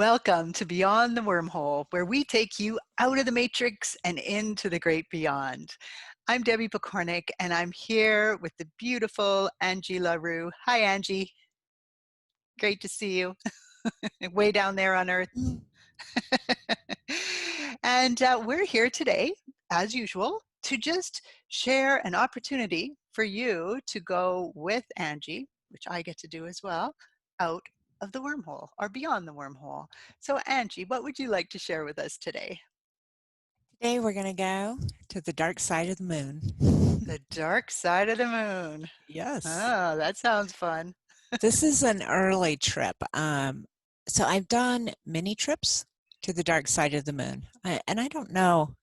Welcome to Beyond the Wormhole, where we take you out of the matrix and into the great beyond. I'm Debbie Pokornik, and I'm here with the beautiful Angie LaRue. Hi, Angie. Great to see you. Way down there on Earth. And we're here today, as usual, to just share an opportunity for you to go with Angie, which I get to do as well, out of the wormhole or beyond the wormhole. So Angie, what would you like to share with us today? Today we're going to go to the dark side of the moon. The dark side of the moon. Yes. Oh, that sounds fun. This is an early trip. So I've done many trips to the dark side of the moon. And I don't know,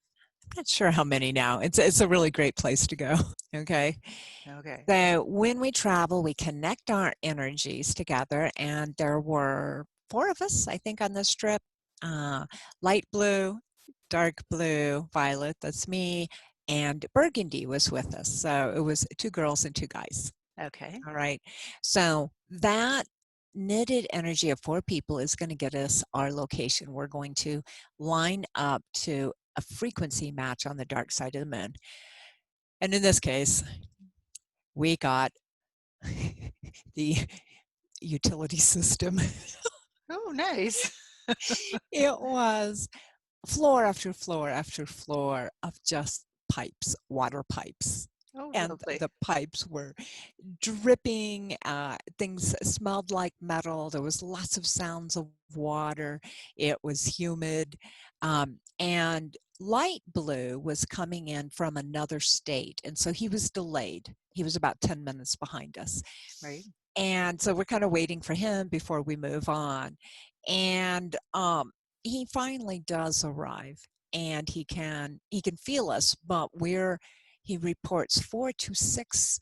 I'm not sure how many now. It's a really great place to go. Okay. Okay. So when we travel, we connect our energies together, and there were 4 of us, I think, on this trip. Light blue, dark blue, violet, that's me, and burgundy was with us. So it was 2 girls and 2 guys. Okay. All right. So that knitted energy of 4 people is going to get us our location. We're going to line up to a frequency match on the dark side of the moon. And in this case, we got the utility system. Oh, nice. It was floor after floor after floor of just pipes, water pipes. Oh, And lovely. the pipes were dripping. Things smelled like metal. There was lots of sounds of water. It was humid. And light blue was coming in from another state. And so he was delayed. He was about 10 minutes behind us. Right. And so we're kind of waiting for him before we move on. And he finally does arrive, and he can feel us, but he reports 4 to 6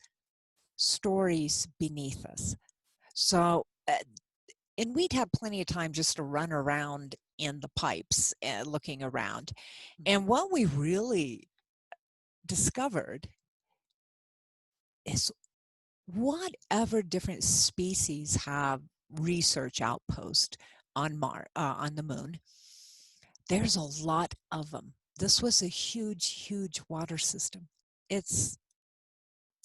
stories beneath us. So and we'd have plenty of time just to run around in the pipes looking around. Mhm. And what we really discovered is whatever different species have research outpost on the moon, there's a lot of them. This was a huge water system. It's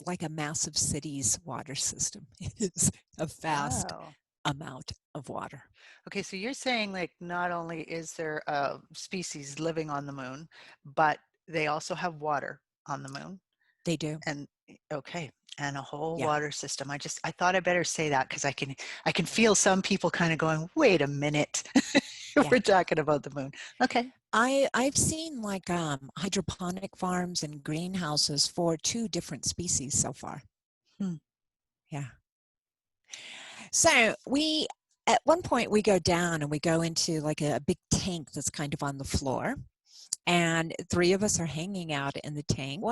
like a massive city's water system. It is a vast Wow. amount of water. Okay, so you're saying like not only is there a species living on the moon, but they also have water on the moon. They do. And okay, and a whole Yeah. water system. I thought I better say that because I can feel some people kind of going, wait a minute. Yeah. We're talking about the moon. Okay. I've seen like hydroponic farms and greenhouses for 2 different species so far. Hmm. Yeah. So at one point we go down and we go into like a big tank that's kind of on the floor, and 3 of us are hanging out in the tank.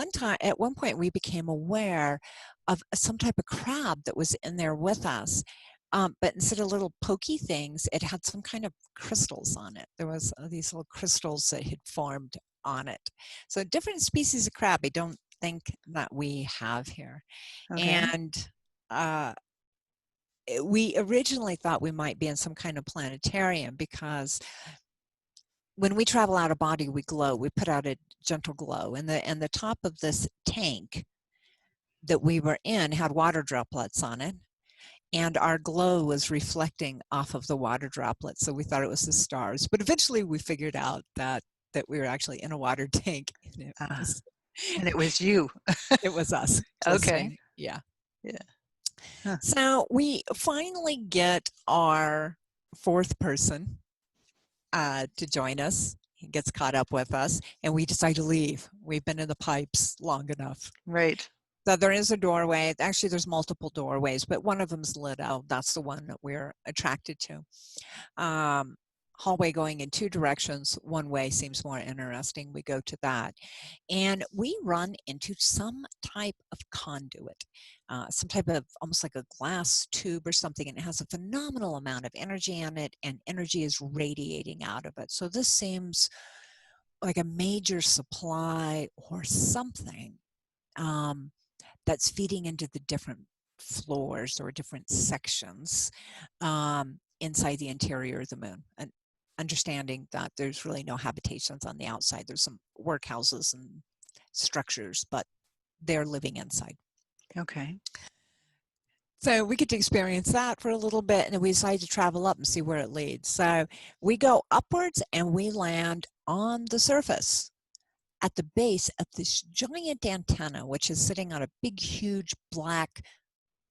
At one point we became aware of some type of crab that was in there with us. But instead of little pokey things, it had some kind of crystals on it. There was these little crystals that had formed on it. So different species of crab I don't think that we have here. Okay. And we originally thought we might be in some kind of planetarium, because when we travel out of body, we glow. We put out a gentle glow. And the top of this tank that we were in had water droplets on it, and our glow was reflecting off of the water droplets. So we thought it was the stars. But eventually we figured out that we were actually in a water tank. And Uh, and it was you. it was us just Okay. standing. Yeah. Yeah. Huh. So we finally get our 4th person to join us. He gets caught up with us, and we decide to leave. We've been in the pipes long enough. Right. So there is a doorway. Actually, there's multiple doorways, but one of them's lit out. That's the one that we're attracted to. Hallway going in 2 directions. One way seems more interesting. We go to that. And we run into some type of conduit, some type of almost like a glass tube or something, and it has a phenomenal amount of energy in it, and energy is radiating out of it. So this seems like a major supply or something that's feeding into the different floors or different sections inside the interior of the moon. And understanding that there's really no habitations on the outside. There's some workhouses and structures, but they're living inside. Okay. So we get to experience that for a little bit, and then we decide to travel up and see where it leads. So we go upwards and we land on the surface at the base of this giant antenna, which is sitting on a big, huge black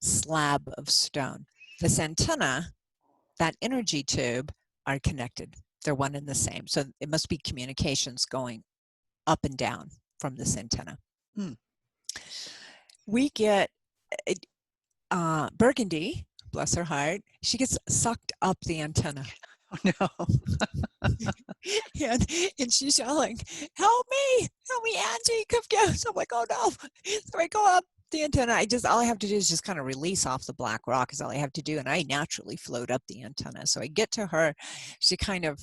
slab of stone. This antenna, that energy tube, are connected. They're one and the same. So it must be communications going up and down from this antenna. Hmm. We get Burgundy, bless her heart, she gets sucked up the antenna. Oh, no. and she's yelling, help me, Angie, come get us. I'm like, oh no. So I go up the antenna. All I have to do is just kind of release off the black rock is all I have to do. And I naturally float up the antenna. So I get to her, she kind of,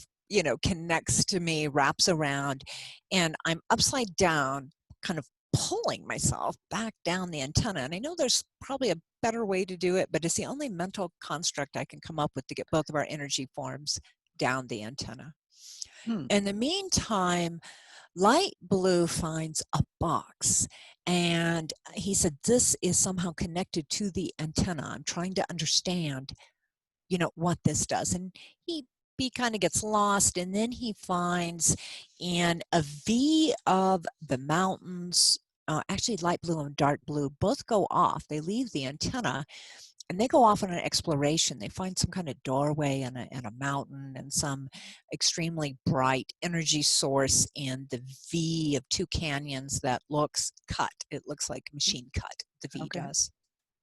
connects to me, wraps around, and I'm upside down, kind of pulling myself back down the antenna. And I know there's probably a better way to do it, but it's the only mental construct I can come up with to get both of our energy forms down the antenna. Hmm. In the meantime, Light Blue finds a box, and he said, this is somehow connected to the antenna. I'm trying to understand, what this does. And he kind of gets lost, and then he finds in a V of the mountains, actually light blue and dark blue both go off. They leave the antenna and they go off on an exploration. They find some kind of doorway in a mountain and some extremely bright energy source in the V of two canyons that looks cut. It looks like machine cut, the V Okay. does.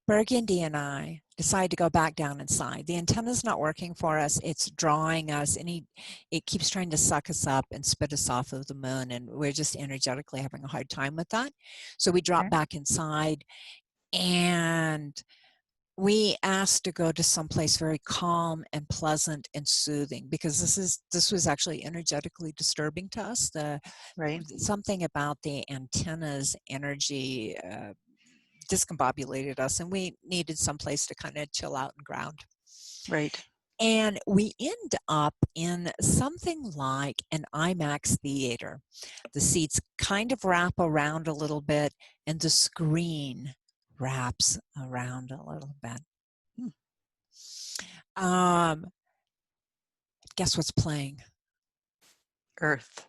Burgundy and I decide to go back down inside. The antenna's not working for us. It's drawing us, and it keeps trying to suck us up and spit us off of the moon, and we're just energetically having a hard time with that. So we drop Okay. back inside, and we asked to go to someplace very calm and pleasant and soothing, because this was actually energetically disturbing to us. Right. Something about the antenna's energy discombobulated us, and we needed someplace to kind of chill out and ground. Right. And we end up in something like an IMAX theater. The seats kind of wrap around a little bit, and the screen wraps around a little bit. Guess what's playing? Earth.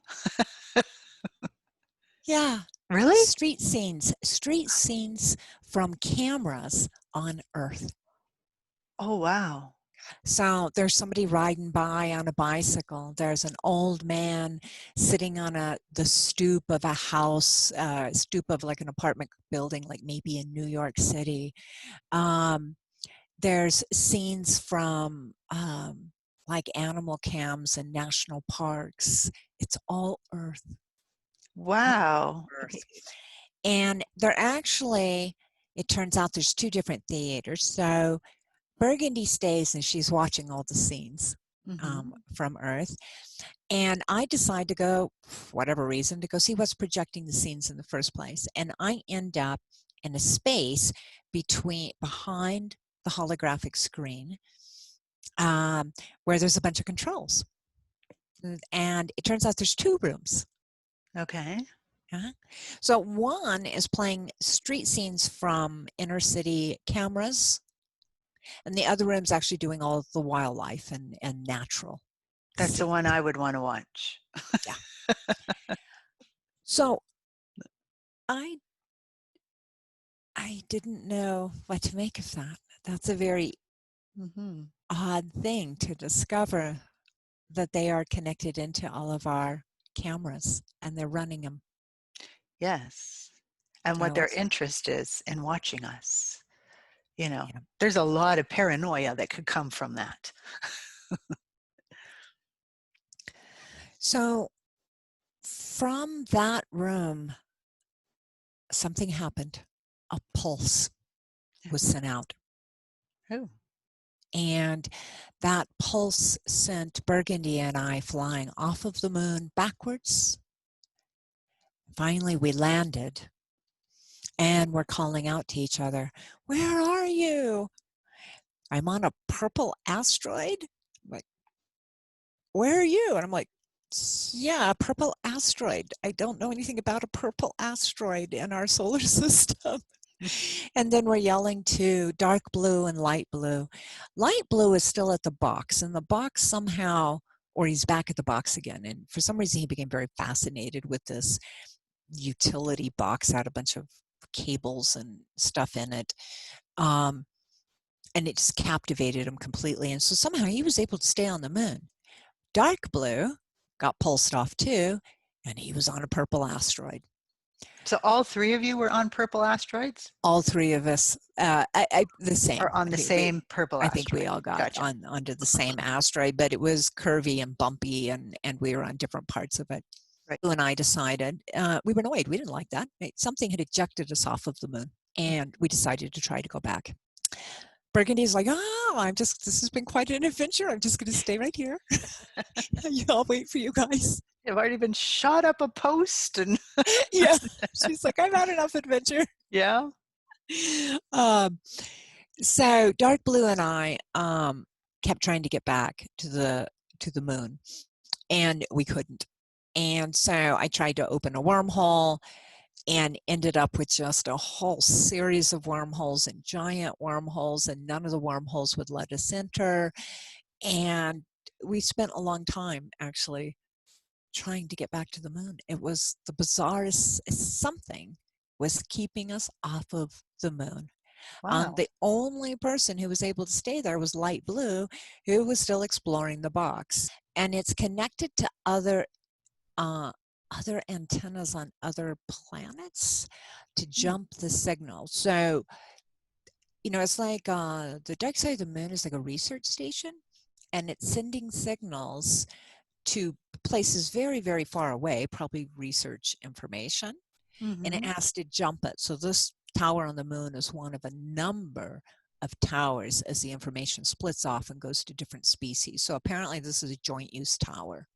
Yeah. Really? Street scenes from cameras on Earth. Oh, wow. So there's somebody riding by on a bicycle. There's an old man sitting on the stoop of a house, stoop of like an apartment building, like maybe in New York City. There's scenes from like animal cams and national parks. It's all Earth. Wow. Earth. And they're actually, it turns out there's two different theaters. So Burgundy stays and she's watching all the scenes from Earth. And I decide to go, for whatever reason, to go see what's projecting the scenes in the first place. And I end up in a space behind the holographic screen where there's a bunch of controls. And it turns out there's two rooms. Okay. So one is playing street scenes from inner city cameras, and the other room's actually doing all of the wildlife and natural. That's the one I would want to watch. Yeah. So I didn't know what to make of that. That's a very odd thing to discover, that they are connected into all of our cameras and they're running them. Yes. And what their interest is in watching us. There's a lot of paranoia that could come from that. So from that room, something happened. A pulse was sent out. Oh. And that pulse sent Burgundy and I flying off of the moon backwards. Finally, we landed and we're calling out to each other, "Where are you?" "I'm on a purple asteroid." Like, where are you? And I'm like, yeah, a purple asteroid. I don't know anything about a purple asteroid in our solar system. And then we're yelling to dark blue and light blue. Light blue is still at the box, and the box somehow, or he's back at the box again. And for some reason, he became very fascinated with this utility box, had a bunch of cables and stuff in it. And it just captivated him completely. And so somehow he was able to stay on the moon. Dark blue got pulsed off too, and he was on a purple asteroid. So all three of you were on purple asteroids? All three of us, the same. Or on the same purple I think we asteroid? all got Gotcha. onto the same asteroid, but it was curvy and bumpy, and we were on different parts of it. Right. Lou and I decided we were annoyed. We didn't like that. Something had ejected us off of the moon, and we decided to try to go back. Burgundy's like, oh, this has been quite an adventure. I'm just going to stay right here. I'll wait for you guys. I've already been shot up a post and yeah. She's like, I've had enough adventure. yeah. So Dark Blue and I kept trying to get back to the moon, and we couldn't. And so I tried to open a wormhole and ended up with just a whole series of wormholes and giant wormholes, and none of the wormholes would let us enter. And we spent a long time actually trying to get back to the moon. It was the bizarrest, something was keeping us off of the moon. Wow. The only person who was able to stay there was Light Blue, who was still exploring the box. And it's connected to other antennas on other planets to jump the signal. So, it's like the dark side of the moon is like a research station, and it's sending signals to places very, very far away, probably research information, and it has to jump it. So this tower on the moon is one of a number of towers as the information splits off and goes to different species. So apparently this is a joint use tower.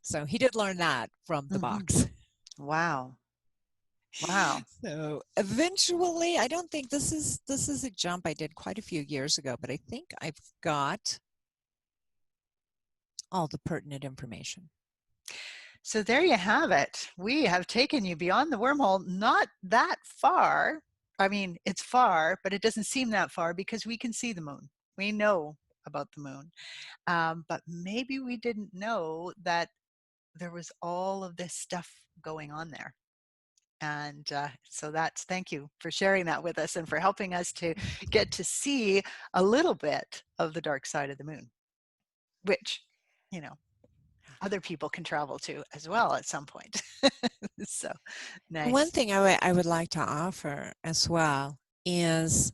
So he did learn that from the box. Wow. Wow. So eventually, I don't think this is a jump I did quite a few years ago, but I think I've got all the pertinent information. So there you have it. We have taken you beyond the wormhole, not that far. I mean, it's far, but it doesn't seem that far because we can see the moon. We know about the moon. But maybe we didn't know that there was all of this stuff going on there. And so thank you for sharing that with us and for helping us to get to see a little bit of the dark side of the moon, which, other people can travel to as well at some point. So nice. One thing I would like to offer as well is,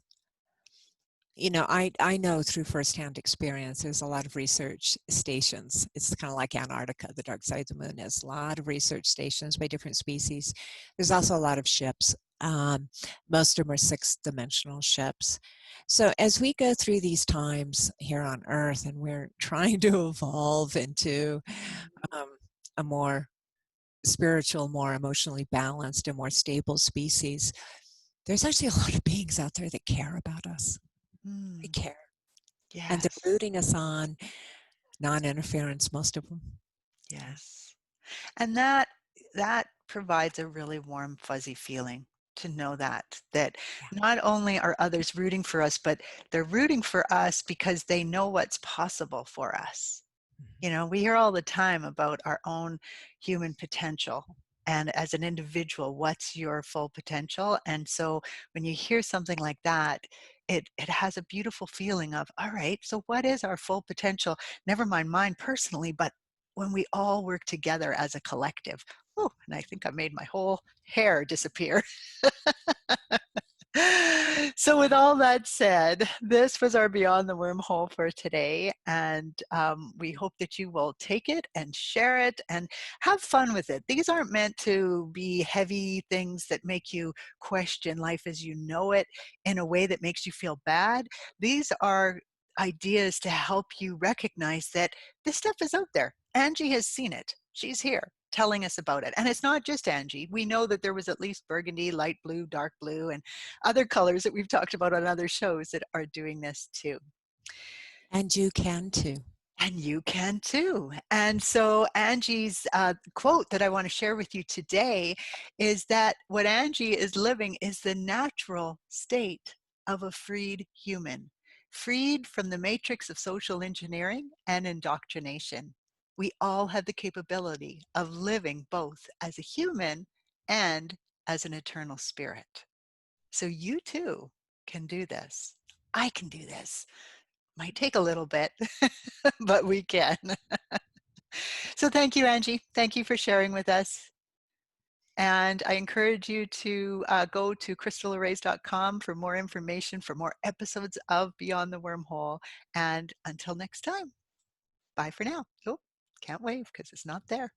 I know through firsthand experience, there's a lot of research stations. It's kind of like Antarctica, the dark side of the moon. There's a lot of research stations by different species. There's also a lot of ships. Most of them are 6-dimensional ships. So as we go through these times here on Earth, and we're trying to evolve into a more spiritual, more emotionally balanced, and more stable species, there's actually a lot of beings out there that care about us. They care. Yes. And they're rooting us on non-interference, most of them. Yes. And that provides a really warm, fuzzy feeling to know that not only are others rooting for us, but they're rooting for us because they know what's possible for us. We hear all the time about our own human potential. And as an individual, what's your full potential? And so when you hear something like that, it has a beautiful feeling of, all right, so what is our full potential? Never mind mine personally, but when we all work together as a collective. Oh, and I think I made my whole hair disappear. So with all that said, this was our Beyond the Wormhole for today, and we hope that you will take it and share it and have fun with it. These aren't meant to be heavy things that make you question life as you know it in a way that makes you feel bad. These are ideas to help you recognize that this stuff is out there. Angie has seen it. She's here telling us about it. And it's not just Angie. We know that there was at least burgundy, light blue, dark blue, and other colors that we've talked about on other shows that are doing this too. And you can too. And you can too. And so Angie's quote that I want to share with you today is that what Angie is living is the natural state of a freed human, freed from the matrix of social engineering and indoctrination. We all have the capability of living both as a human and as an eternal spirit. So you too can do this. I can do this. Might take a little bit, but we can. So thank you, Angie. Thank you for sharing with us. And I encourage you to go to crystalarrays.com for more information, for more episodes of Beyond the Wormhole. And until next time, bye for now. Oh, can't wave because it's not there.